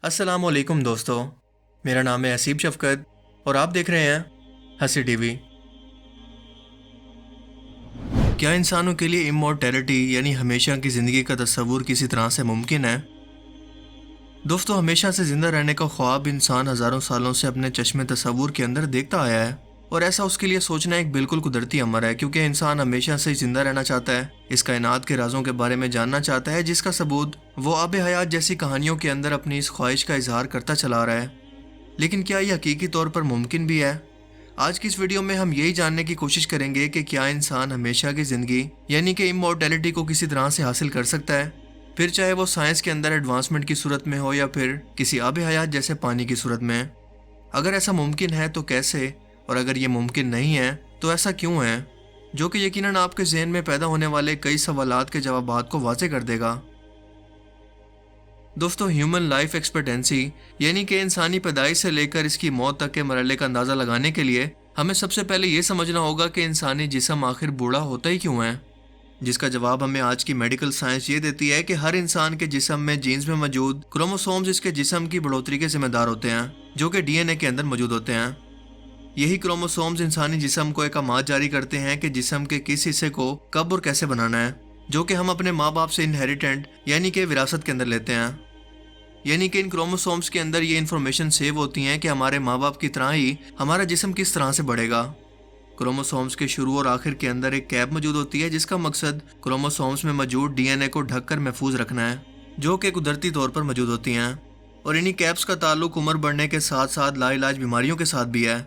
अस्सलाम वालेकुम दोस्तों, मेरा नाम है हसीब शफकत और आप देख रहे हैं हंसी टीवी। क्या इंसानों के लिए इमॉर्टैलिटी यानी हमेशा की ज़िंदगी का तस्वुर किसी तरह से मुमकिन है? दोस्तों, हमेशा से ज़िंदा रहने का ख्वाब इंसान हज़ारों सालों से अपने चश्मे तस्वुर के अंदर देखता आया है और ऐसा उसके लिए सोचना एक बिल्कुल कुदरती अमर है, क्योंकि इंसान हमेशा से ज़िंदा रहना चाहता है, इस कायनात के राजों के बारे में जानना चाहता है, जिसका सबूत वो आब हयात जैसी कहानियों के अंदर अपनी इस ख्वाहिश का इजहार करता चला रहा है। लेकिन क्या ये हकीकी तौर पर मुमकिन भी है? आज की इस वीडियो में हम यही जानने की कोशिश करेंगे कि क्या इंसान हमेशा की ज़िंदगी यानी कि इमॉर्टैलिटी को किसी तरह से हासिल कर सकता है, फिर चाहे वो साइंस के अंदर एडवांसमेंट की सूरत में हो या फिर किसी आब हयात जैसे पानी की सूरत में। अगर ऐसा मुमकिन है तो कैसे, और अगर ये मुमकिन नहीं है तो ऐसा क्यों है, जो कि यकीनन आपके ज़हन में पैदा होने वाले कई सवालात के जवाबात को वाज़े कर देगा। दोस्तों, ह्यूमन लाइफ एक्सपेक्टेंसी यानी कि इंसानी पैदाइश से लेकर इसकी मौत तक के मरहले का अंदाज़ा लगाने के लिए हमें सबसे पहले ये समझना होगा कि इंसानी जिस्म आखिर बूढ़ा होता ही क्यों है, जिसका जवाब हमें आज की मेडिकल साइंस ये देती है कि हर इंसान के जिस्म में जीन्स में मौजूद क्रोमोसोम्स इसके जिस्म की बढ़ोतरी के जिम्मेदार होते हैं, जो कि डीएनए के अंदर मौजूद होते हैं। यही क्रोमोसोम्स इंसानी जिस्म को अहकामात जारी करते हैं कि जिस्म के किस हिस्से को कब और कैसे बनाना है, जो कि हम अपने माँ बाप से इनहेरिटेंट यानी कि विरासत के अंदर लेते हैं। यानी कि इन क्रोमोसोम्स के अंदर ये इन्फॉर्मेशन सेव होती हैं कि हमारे माँ बाप की तरह ही हमारा जिस्म किस तरह से बढ़ेगा। क्रोमोसोम्स के शुरू और आखिर के अंदर एक कैप मौजूद होती है, जिसका मकसद क्रोमोसोम्स में मौजूद डीएनए को ढककर महफूज रखना है, जो कि कुदरती तौर पर मौजूद होती हैं। और इन्हीं कैप्स का ताल्लुक उम्र बढ़ने के साथ साथ लाइलाज बीमारियों के साथ भी है,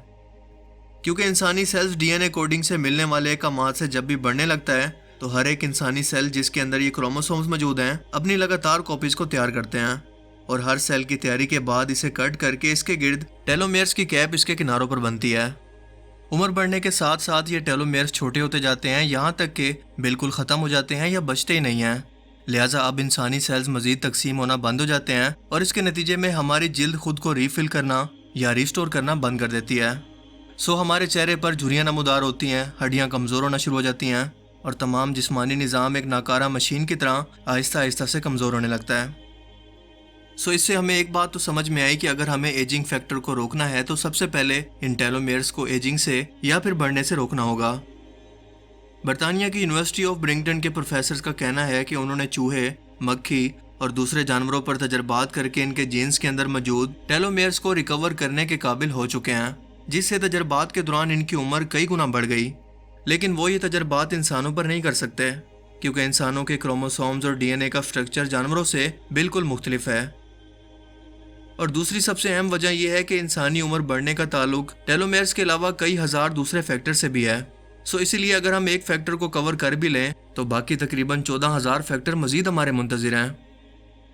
क्योंकि इंसानी सेल्स डीएनए कोडिंग से मिलने वाले अहकामात से जब भी बढ़ने लगता है तो हर एक इंसानी सेल जिसके अंदर ये क्रोमोसोम्स मौजूद हैं अपनी लगातार कॉपीज को तैयार करते हैं, और हर सेल की तैयारी के बाद इसे कट करके इसके गिर्द टेलोमेयर्स की कैप इसके किनारों पर बनती है। उम्र बढ़ने के साथ साथ ये टेलोमेयर्स छोटे होते जाते हैं, यहाँ तक कि बिल्कुल ख़त्म हो जाते हैं या बचते ही नहीं हैं। लिहाजा अब इंसानी सेल्स मज़ीद तकसीम होना बंद हो जाते हैं और इसके नतीजे में हमारी जिल्द खुद को रीफिल करना या रिस्टोर करना बंद कर देती है। हमारे चेहरे पर झुर्रियाँ नमूदार होती हैं, हड्डियाँ कमज़ोर होना शुरू हो जाती हैं और तमाम जिस्मानी निज़ाम एक नाकारा मशीन की तरह आहिस्ता आहिस्ता से कमज़ोर होने लगता है। इससे हमें एक बात तो समझ में आई कि अगर हमें एजिंग फैक्टर को रोकना है तो सबसे पहले इन टेलोमेयर्स को एजिंग से या फिर बढ़ने से रोकना होगा। बरतानिया की यूनिवर्सिटी ऑफ ब्रिंगटन के प्रोफेसर्स का कहना है कि उन्होंने चूहे, मक्खी और दूसरे जानवरों पर तजर्बात करके इनके जीन्स के अंदर मौजूद टेलोमेयर्स को रिकवर करने के काबिल हो चुके हैं, जिससे तजर्बात के दौरान इनकी उम्र कई गुना बढ़ गई। लेकिन वो ये तजर्बात इंसानों पर नहीं कर सकते, क्योंकि इंसानों के क्रोमोसोम्स और डीएनए का स्ट्रक्चर जानवरों से बिल्कुल मुख्तलिफ है। और दूसरी सबसे अहम वजह यह है कि इंसानी उम्र बढ़ने का ताल्लुक टेलोमेयर्स के अलावा कई हज़ार दूसरे फैक्टर से भी है। इसीलिए अगर हम एक फैक्टर को कवर कर भी लें तो बाकी तकरीबन 14,000 फैक्टर मजीद हमारे मुंतज़िर हैं।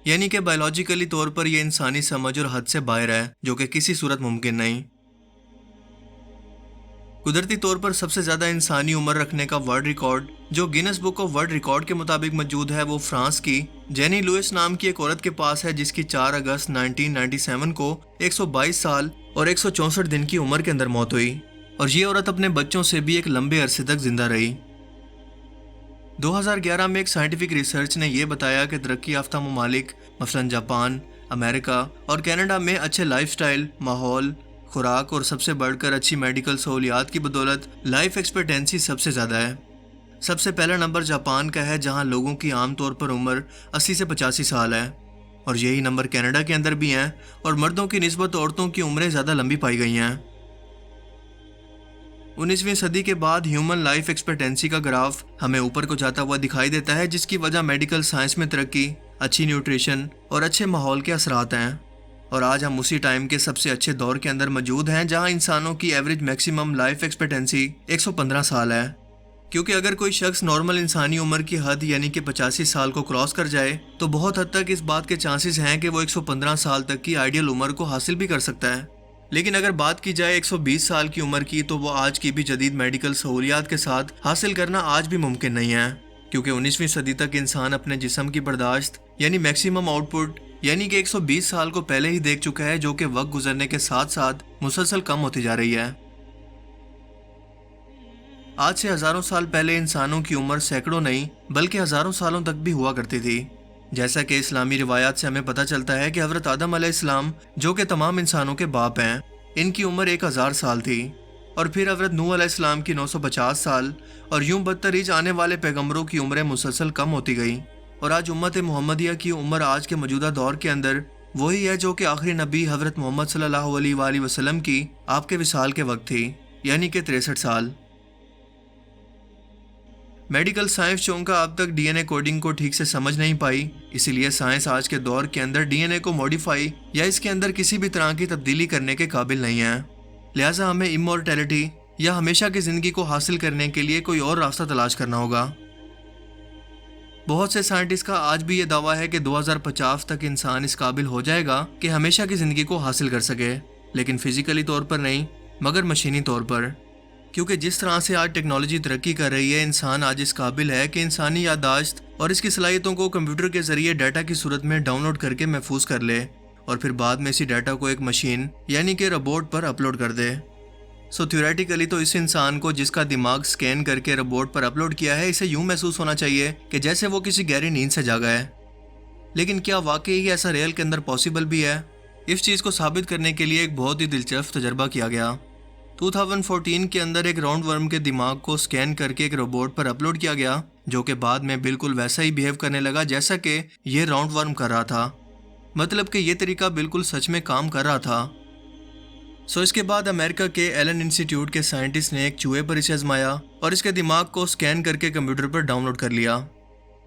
यानी कि बायोलॉजिकली तौर पर यह इंसानी समझ और हद से बाहर है, जो कि किसी सूरत मुमकिन नहीं। कुदरती तौर पर सबसे ज़्यादा इंसानी उम्र रखने का वर्ल्ड रिकॉर्ड जो Guinness book of world record के मुताबिक मौजूद है, वो फ्रांस की जेनी लुइस नाम की एक औरत के पास है, जिसकी 4 अगस्त 1997 को 122 साल और 164 दिन की उम्र के अंदर मौत हुई, और ये औरत अपने बच्चों से भी एक लंबे अरसे तक जिंदा रही। 2011 में एक साइंटिफिक रिसर्च ने यह बताया कि तरक्की याफ्ता ममालिक मसलन जापान, अमेरिका और कनाडा में अच्छे लाइफस्टाइल, माहौल, खुराक और सबसे बढ़कर अच्छी मेडिकल सहूलियात की बदौलत लाइफ एक्सपेक्टेंसी सबसे ज़्यादा है। सबसे पहला नंबर जापान का है, जहां लोगों की आमतौर पर उम्र 80 से 85 साल है, और यही नंबर कनाडा के अंदर भी हैं, और मर्दों की निस्बत औरतों की उम्रें ज़्यादा लंबी पाई गई हैं। 19वीं सदी के बाद ह्यूमन लाइफ एक्सपेक्टेंसी का ग्राफ हमें ऊपर को जाता हुआ दिखाई देता है, जिसकी वजह मेडिकल साइंस में तरक्की, अच्छी न्यूट्रिशन और अच्छे माहौल के असरात हैं। और आज हम उसी टाइम के सबसे अच्छे दौर के अंदर मौजूद हैं, जहां इंसानों की एवरेज मैक्सिमम लाइफ एक्सपेक्टेंसी 115 साल है। क्योंकि अगर कोई शख्स नॉर्मल इंसानी उम्र की हद यानी कि 85 साल को क्रॉस कर जाए तो बहुत हद तक इस बात के चांसेस हैं कि वो 115 साल तक की आइडियल उम्र को हासिल भी कर सकता है। लेकिन अगर बात की जाए 120 साल की उम्र की, तो वो आज की भी जदीद मेडिकल सहूलियात के साथ हासिल करना आज भी मुमकिन नहीं है, क्योंकि 19वीं सदी तक इंसान अपने जिस्म की बर्दाश्त यानी मैक्सिमम आउटपुट यानी कि 120 साल को पहले ही देख चुका है, जो कि वक्त गुजरने के साथ साथ मुसलसल कम होती जा रही है। आज से हजारों साल पहले इंसानों की उम्र सैकड़ों नहीं बल्कि हजारों सालों तक भी हुआ करती थी। جیسا کہ اسلامی روایات سے ہمیں پتہ چلتا ہے کہ حضرت آدم علیہ السلام جو کہ تمام انسانوں کے باپ ہیں، ان کی عمر 1000 سال تھی، اور پھر حضرت نوح علیہ السلام کی 950 سال، اور یوں بدتریج آنے والے پیغمبروں کی عمریں مسلسل کم ہوتی گئیں، اور آج امت محمدیہ کی عمر آج کے موجودہ دور کے اندر وہی ہے جو کہ آخری نبی حضرت محمد صلی اللہ علیہ وآلہ وسلم کی آپ کے وصال کے وقت تھی، یعنی کہ 63 سال۔ میڈیکل سائنس چونکہ اب تک ڈی این اے کوڈنگ کو ٹھیک سے سمجھ نہیں پائی، اسی لیے سائنس آج کے دور کے اندر ڈی این اے کو موڈیفائی یا اس کے اندر کسی بھی طرح کی تبدیلی کرنے کے قابل نہیں ہے، لہٰذا ہمیں امورٹیلٹی یا ہمیشہ کی زندگی کو حاصل کرنے کے لیے کوئی اور راستہ تلاش کرنا ہوگا۔ بہت سے سائنٹسٹ کا آج بھی یہ دعویٰ ہے کہ 2050 تک انسان اس قابل ہو جائے گا کہ ہمیشہ کی زندگی کو حاصل کر سکے، لیکن فزیکلی طور پر نہیں مگر مشینی طور پر، کیونکہ جس طرح سے آج ٹیکنالوجی ترقی کر رہی ہے، انسان آج اس قابل ہے کہ انسانی یادداشت اور اس کی صلاحیتوں کو کمپیوٹر کے ذریعے ڈیٹا کی صورت میں ڈاؤن لوڈ کر کے محفوظ کر لے، اور پھر بعد میں اسی ڈیٹا کو ایک مشین یعنی کہ روبوٹ پر اپلوڈ کر دے۔ سو تھیوریٹیکلی تو اس انسان کو جس کا دماغ سکین کر کے روبوٹ پر اپلوڈ کیا ہے، اسے یوں محسوس ہونا چاہیے کہ جیسے وہ کسی گہری نیند سے جاگا ہے، لیکن کیا واقعی ایسا ریئل کے اندر پاسبل بھی ہے؟ اس چیز کو ثابت کرنے کے لیے ایک بہت ہی دلچسپ تجربہ کیا گیا۔ 2014 کے اندر ایک راؤنڈ ورم کے دماغ کو سکین کر کے ایک روبوٹ پر اپلوڈ کیا گیا، جو کہ بعد میں بالکل ویسا ہی بیہیو کرنے لگا جیسا کہ یہ راؤنڈ ورم کر رہا تھا، مطلب کہ یہ طریقہ بالکل سچ میں کام کر رہا تھا۔ سو اس کے بعد امریکہ کے ایلن انسٹیٹیوٹ کے سائنٹسٹ نے ایک چوہے پر اسے آزمایا اور اس کے دماغ کو سکین کر کے کمپیوٹر پر ڈاؤن لوڈ کر لیا۔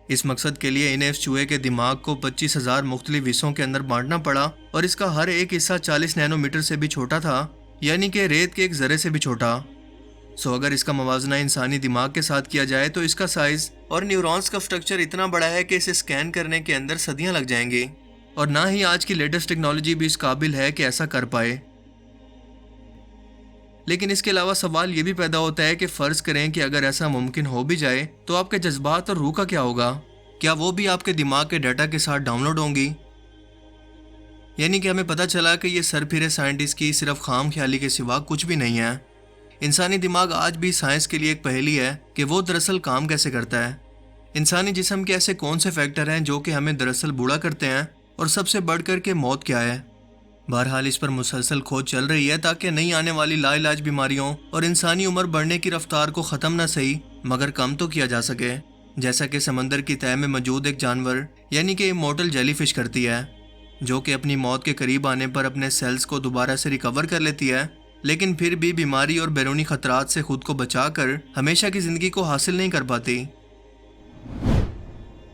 اس مقصد کے لیے انہیں اس چوہے کے دماغ کو 25,000 مختلف حصوں کے اندر بانٹنا پڑا، اور اس کا ہر ایک حصہ 40 نینو میٹر سے بھی چھوٹا تھا، یعنی کہ ریت کے ایک ذرے سے بھی چھوٹا۔ سو اگر اس کا موازنہ انسانی دماغ کے ساتھ کیا جائے تو اس کا سائز اور نیورونز کا سٹرکچر اتنا بڑا ہے کہ اسے سکین کرنے کے اندر صدیاں لگ جائیں گی، اور نہ ہی آج کی لیٹسٹ ٹیکنالوجی بھی اس قابل ہے کہ ایسا کر پائے۔ لیکن اس کے علاوہ سوال یہ بھی پیدا ہوتا ہے کہ فرض کریں کہ اگر ایسا ممکن ہو بھی جائے تو آپ کے جذبات اور روح کا کیا ہوگا؟ کیا وہ بھی آپ کے دماغ کے ڈیٹا کے ساتھ ڈاؤن لوڈ ہوں گی؟ یعنی کہ ہمیں پتہ چلا کہ یہ سر پھرے سائنٹسٹ کی صرف خام خیالی کے سوا کچھ بھی نہیں ہے۔ انسانی دماغ آج بھی سائنس کے لیے ایک پہیلی ہے کہ وہ دراصل کام کیسے کرتا ہے۔ انسانی جسم کے ایسے کون سے فیکٹر ہیں جو کہ ہمیں دراصل بوڑھا کرتے ہیں، اور سب سے بڑھ کر کے موت کیا ہے؟ بہرحال اس پر مسلسل کھوج چل رہی ہے تاکہ نئی آنے والی لا علاج بیماریوں اور انسانی عمر بڑھنے کی رفتار کو ختم نہ صحیح مگر کم تو کیا جا سکے، جیسا کہ سمندر کی تہہ میں موجود ایک جانور یعنی کہ امورٹل جیلی فش کرتی ہے، جو کہ اپنی موت کے قریب آنے پر اپنے سیلز کو دوبارہ سے ریکور کر لیتی ہے، لیکن پھر بھی بیماری اور بیرونی خطرات سے خود کو بچا کر ہمیشہ کی زندگی کو حاصل نہیں کر پاتی۔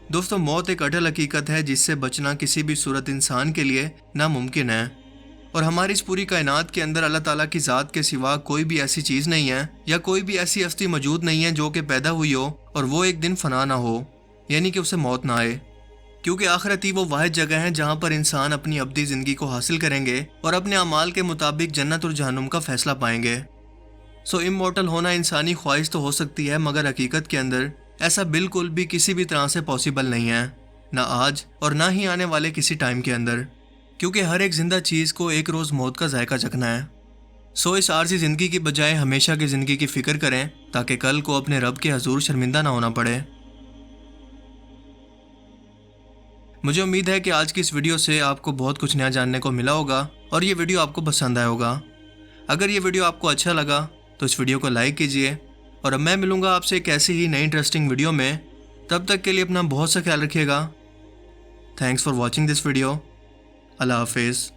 دوستو، موت ایک اٹل حقیقت ہے جس سے بچنا کسی بھی صورت انسان کے لیے ناممکن ہے، اور ہماری اس پوری کائنات کے اندر اللہ تعالیٰ کی ذات کے سوا کوئی بھی ایسی چیز نہیں ہے یا کوئی بھی ایسی ہستی موجود نہیں ہے جو کہ پیدا ہوئی ہو اور وہ ایک دن فنا نہ ہو، یعنی کہ اسے موت نہ آئے، کیونکہ آخرت ہی وہ واحد جگہ ہے جہاں پر انسان اپنی ابدی زندگی کو حاصل کریں گے اور اپنے اعمال کے مطابق جنت اور جہنم کا فیصلہ پائیں گے۔ سو امورٹل ہونا انسانی خواہش تو ہو سکتی ہے، مگر حقیقت کے اندر ایسا بالکل بھی کسی بھی طرح سے پاسبل نہیں ہے، نہ آج اور نہ ہی آنے والے کسی ٹائم کے اندر، کیونکہ ہر ایک زندہ چیز کو ایک روز موت کا ذائقہ چکھنا ہے۔ سو اس عارضی زندگی کی بجائے ہمیشہ کی زندگی کی فکر کریں تاکہ کل کو اپنے رب کے حضور شرمندہ نہ ہونا پڑے۔ مجھے امید ہے کہ آج کی اس ویڈیو سے آپ کو بہت کچھ نیا جاننے کو ملا ہوگا اور یہ ویڈیو آپ کو پسند آیا ہوگا۔ اگر یہ ویڈیو آپ کو اچھا لگا تو اس ویڈیو کو لائک کیجئے، اور اب میں ملوں گا آپ سے ایک ایسی ہی نئی انٹرسٹنگ ویڈیو میں۔ تب تک کے لیے اپنا بہت سا خیال رکھیے گا۔ Thanks for watching this video. اللہ حافظ۔